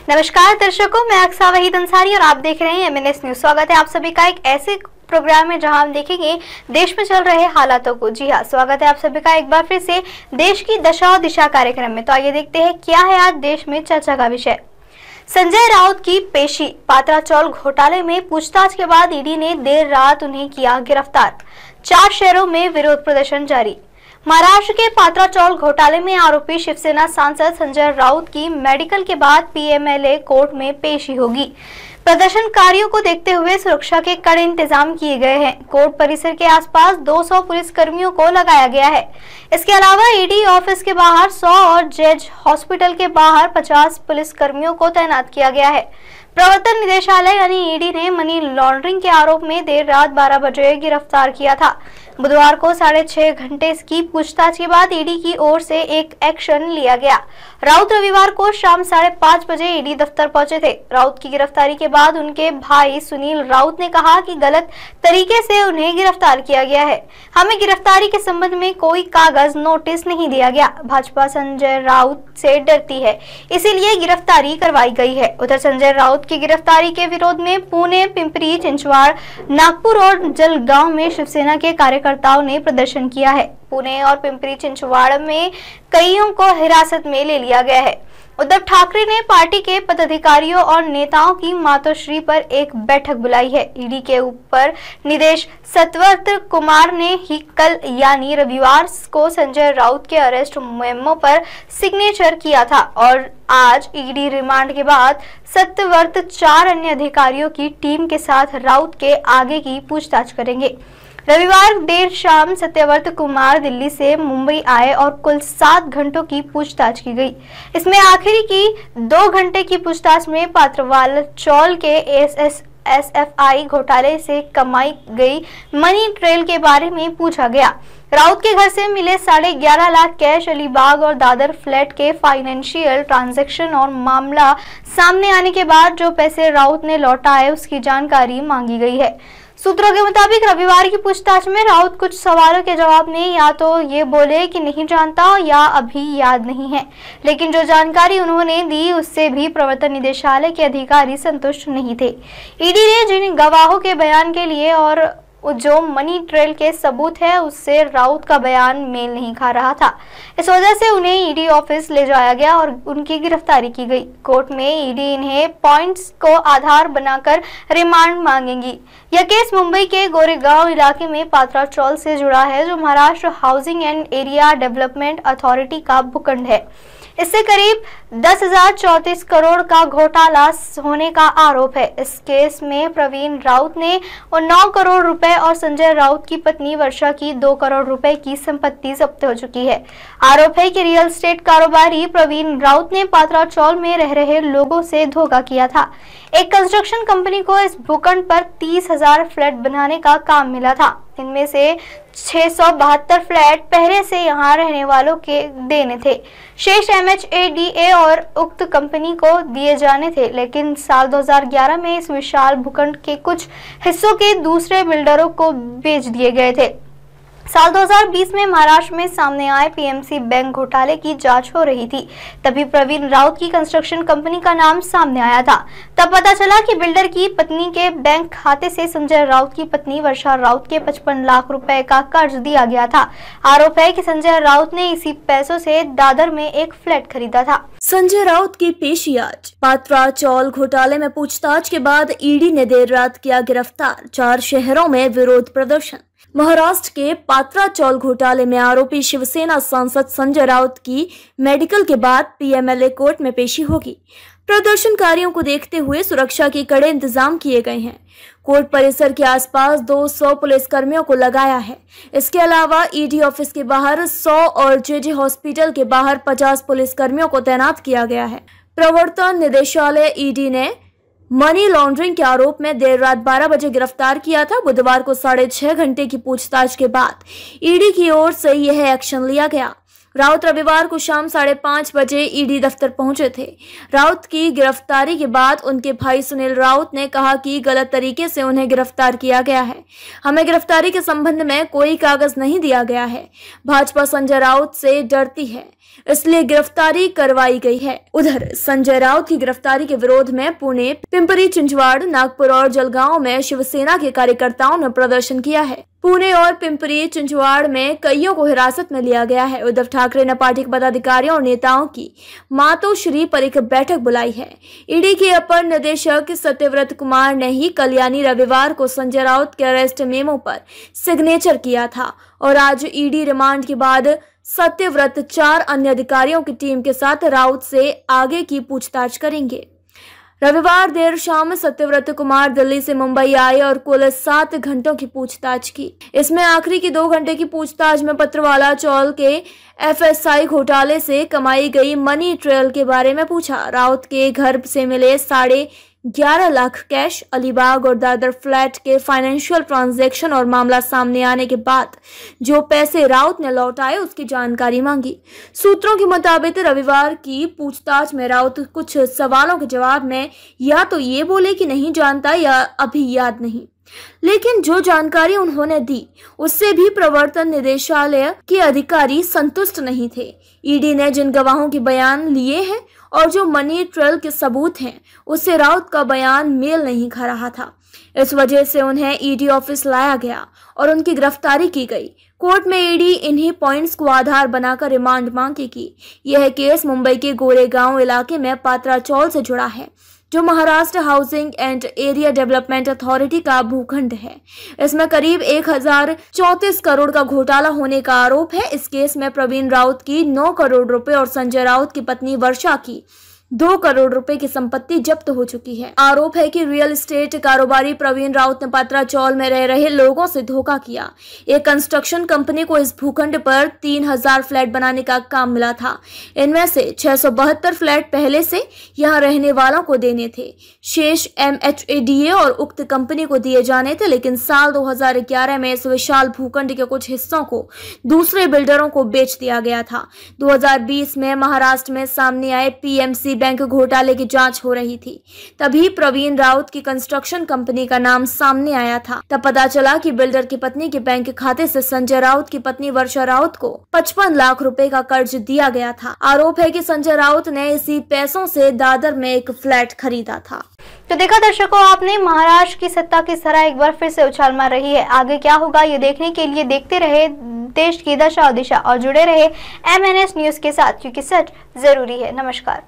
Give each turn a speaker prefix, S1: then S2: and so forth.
S1: नमस्कार दर्शकों, मैं अक्सा वहीद अंसारी और आप देख रहे हैं MNS न्यूज। स्वागत है आप सभी का एक ऐसे प्रोग्राम में जहां हम देखेंगे देश में चल रहे हालातों को। जी हाँ, स्वागत है आप सभी का एक बार फिर से देश की दशा और दिशा कार्यक्रम में। तो आइए देखते हैं क्या है आज देश में चर्चा का विषय। संजय राउत की पेशी। पात्रा चौल घोटाले में पूछताछ के बाद ईडी ने देर रात उन्हें किया गिरफ्तार। 4 शहरों में विरोध प्रदर्शन जारी। महाराष्ट्र के पात्रा चौल घोटाले में आरोपी शिवसेना सांसद संजय राउत की मेडिकल के बाद PMLA कोर्ट में पेशी होगी। प्रदर्शनकारियों को देखते हुए सुरक्षा के कड़े इंतजाम किए गए हैं। कोर्ट परिसर के आसपास 200 पुलिस कर्मियों को लगाया गया है। इसके अलावा ईडी ऑफिस के बाहर 100 और जज हॉस्पिटल के बाहर 50 पुलिस कर्मियों को तैनात किया गया है। प्रवर्तन निदेशालय यानी ईडी ने मनी लॉन्ड्रिंग के आरोप में देर रात 12 बजे गिरफ्तार किया था। बुधवार को 6.5 घंटे की पूछताछ के बाद ईडी की ओर से एक एक्शन लिया गया। राउत रविवार को शाम 5:30 बजे ईडी दफ्तर पहुंचे थे। राउत की गिरफ्तारी के बाद उनके भाई सुनील राउत ने कहा कि गलत तरीके से उन्हें गिरफ्तार किया गया है। हमें गिरफ्तारी के संबंध में कोई कागज नोटिस नहीं दिया गया। भाजपा संजय राउत से डरती है, इसीलिए गिरफ्तारी करवाई गई है। उधर संजय राउत की गिरफ्तारी के विरोध में पुणे, पिंपरी चिंचवाड़, नागपुर और जलगांव में शिवसेना के कार्यकर्ताओं ने प्रदर्शन किया है। पुणे और पिंपरी चिंचवाड़ में कईयों को हिरासत में ले लिया गया है। उद्धव ठाकरे ने पार्टी के पदाधिकारियों और नेताओं की मातोश्री पर एक बैठक बुलाई है। ईडी के ऊपर निदेश सतवर्त कुमार ने ही कल यानी रविवार को संजय राउत के अरेस्ट मेमो पर सिग्नेचर किया था और आज ईडी रिमांड के बाद सतवर्त 4 अन्य अधिकारियों की टीम के साथ राउत के आगे की पूछताछ करेंगे। रविवार देर शाम सत्यव्रत कुमार दिल्ली से मुंबई आए और कुल 7 घंटों की पूछताछ की गई। इसमें आखिरी की 2 घंटे की पूछताछ में पात्रावाल चौल के SFI घोटाले से कमाई गई मनी ट्रेल के बारे में पूछा गया। राउत के घर से मिले 11.5 लाख कैश, अलीबाग और दादर फ्लैट के फाइनेंशियल ट्रांजैक्शन और मामला सामने आने के बाद जो पैसे राउत ने लौटाए उसकी जानकारी मांगी गई है। सूत्रों के मुताबिक रविवार की पूछताछ में राउत कुछ सवालों के जवाब में या तो ये बोले कि नहीं जानता या अभी याद नहीं है, लेकिन जो जानकारी उन्होंने दी उससे भी प्रवर्तन निदेशालय के अधिकारी संतुष्ट नहीं थे। ईडी ने जिन गवाहों के बयान के लिए और जो मनी ट्रेल के सबूत है उससे राउत का बयान मेल नहीं खा रहा था। इस वजह से उन्हें ईडी ऑफिस ले जाया गया और उनकी गिरफ्तारी की गई। कोर्ट में ईडी इन्हें पॉइंट्स को आधार बनाकर रिमांड मांगेगी। यह केस मुंबई के गोरेगांव इलाके में पात्रा चौल से जुड़ा है, जो Maharashtra housing and area development authority का भूखंड है। इससे करीब 10,034 करोड़ का घोटाला होने का आरोप है। इस केस में प्रवीण राउत ने 9 करोड़ रुपए और संजय राउत की पत्नी वर्षा की 2 करोड़ रुपए की संपत्ति जब्त हो चुकी है। आरोप है कि रियल एस्टेट कारोबारी प्रवीण राउत ने पात्रा चौल में रह रहे लोगों से धोखा किया था। एक कंस्ट्रक्शन कंपनी को इस भूखंड पर 30,000 फ्लैट बनाने का काम मिला था। इनमें से 672 फ्लैट पहले से यहां रहने वालों के देने थे। शेष MHADA और उक्त कंपनी को दिए जाने थे, लेकिन साल 2011 में इस विशाल भूखंड के कुछ हिस्सों के दूसरे बिल्डरों को बेच दिए गए थे। साल 2020 में महाराष्ट्र में सामने आए PMC बैंक घोटाले की जांच हो रही थी। तभी प्रवीण राउत की कंस्ट्रक्शन कंपनी का नाम सामने आया था। तब पता चला कि बिल्डर की पत्नी के बैंक खाते से संजय राउत की पत्नी वर्षा राउत के 55 लाख रुपए का कर्ज दिया गया था। आरोप है कि संजय राउत ने इसी पैसों से दादर में एक फ्लैट खरीदा था।
S2: संजय राउत की पेशी आज। पात्रा चौल घोटाले में पूछताछ के बाद ईडी ने देर रात किया गिरफ्तार। 4 शहरों में विरोध प्रदर्शन। महाराष्ट्र के पात्रा चौल घोटाले में आरोपी शिवसेना सांसद संजय राउत की मेडिकल के बाद PMLA कोर्ट में पेशी होगी। प्रदर्शनकारियों को देखते हुए सुरक्षा के कड़े इंतजाम किए गए हैं। कोर्ट परिसर के आसपास 200 पुलिस कर्मियों को लगाया है। इसके अलावा ईडी ऑफिस के बाहर 100 और JJ हॉस्पिटल के बाहर 50 पुलिस कर्मियों को तैनात किया गया है। प्रवर्तन निदेशालय ईडी ने मनी लॉन्ड्रिंग के आरोप में देर रात 12 बजे गिरफ्तार किया था। बुधवार को 6.5 घंटे की पूछताछ के बाद ईडी की ओर से यह एक्शन लिया गया। राउत रविवार को शाम 5:30 बजे ईडी दफ्तर पहुंचे थे। राउत की गिरफ्तारी के बाद उनके भाई सुनील राउत ने कहा कि गलत तरीके से उन्हें गिरफ्तार किया गया है। हमें गिरफ्तारी के संबंध में कोई कागज नहीं दिया गया है। भाजपा संजय राउत से डरती है, इसलिए गिरफ्तारी करवाई गई है। उधर संजय राउत की गिरफ्तारी के विरोध में पुणे, पिंपरी चिंचवाड़, नागपुर और जलगांव में शिवसेना के कार्यकर्ताओं ने प्रदर्शन किया है। पुणे और पिंपरी चिंचवाड़ में कईयों को हिरासत में लिया गया है। उद्धव ठाकरे ने पार्टी के पदाधिकारियों और नेताओं की मातोश्री पर एक बैठक बुलाई है। ईडी के अपर निदेशक सत्यव्रत कुमार ने ही कल यानी रविवार को संजय राउत के अरेस्ट मेमो पर सिग्नेचर किया था और आज ईडी रिमांड के बाद सत्यव्रत 4 अन्य अधिकारियों की टीम के साथ राउत से आगे की पूछताछ करेंगे। रविवार देर शाम सत्यव्रत कुमार दिल्ली से मुंबई आए और कुल 7 घंटों की पूछताछ की। इसमें आखिरी की 2 घंटे की पूछताछ में पत्रवाला चौल के FSI घोटाले से कमाई गई मनी ट्रेल के बारे में पूछा। राउत के घर से मिले 11.5 लाख कैश, अलीबाग और दादर फ्लैट के फाइनेंशियल ट्रांजैक्शन और मामला सामने आने के बाद जो पैसे राउत ने लौटाए उसकी जानकारी मांगी। सूत्रों के मुताबिक रविवार की पूछताछ में राउत कुछ सवालों के जवाब में या तो ये बोले कि नहीं जानता या अभी याद नहीं, लेकिन जो जानकारी उन्होंने दी उससे भी प्रवर्तन निदेशालय के अधिकारी संतुष्ट नहीं थे। ईडी ने जिन गवाहों के बयान लिए हैं और जो मनी ट्रेल के सबूत हैं उससे राउत का बयान मेल नहीं खा रहा था। इस वजह से उन्हें ईडी ऑफिस लाया गया और उनकी गिरफ्तारी की गई। कोर्ट में ईडी इन्हीं पॉइंट्स को आधार बनाकर रिमांड मांगेगी। यह केस मुंबई के गोरेगांव इलाके में पात्रा चौल से जुड़ा है, जो Maharashtra housing and area development authority का भूखंड है। इसमें करीब 1034 करोड़ का घोटाला होने का आरोप है। इस केस में प्रवीण राउत की 9 करोड़ रुपए और संजय राउत की पत्नी वर्षा की 2 करोड़ रुपए की संपत्ति जब्त हो चुकी है। आरोप है कि रियल एस्टेट कारोबारी प्रवीण राउत ने पात्रा चौल में रह रहे लोगों से धोखा किया। एक कंस्ट्रक्शन कंपनी को इस भूखंड पर 3000 फ्लैट बनाने का काम मिला था। इनमें से 672 फ्लैट पहले से यहां रहने वालों को देने थे। शेष MHADA और उक्त कंपनी को दिए जाने थे, लेकिन साल 2011 में इस विशाल भूखंड के कुछ हिस्सों को दूसरे बिल्डरों को बेच दिया गया था। 2020 में महाराष्ट्र में सामने आए PMC बैंक घोटाले की जांच हो रही थी। तभी प्रवीण राउत की कंस्ट्रक्शन कंपनी का नाम सामने आया था। तब पता चला कि बिल्डर की पत्नी के बैंक खाते से संजय राउत की पत्नी वर्षा राउत को 55 लाख रुपए का कर्ज दिया गया था। आरोप है कि संजय राउत ने इसी पैसों से दादर में एक फ्लैट खरीदा था।
S1: तो देखा दर्शकों आपने, महाराष्ट्र की सत्ता की सराह एक बार फिर से उछाल मार रही है। आगे क्या होगा ये देखने के लिए देखते रहे देश की दशा और दिशा और जुड़े रहे MNS न्यूज के साथ, क्योंकि सच जरूरी है। नमस्कार।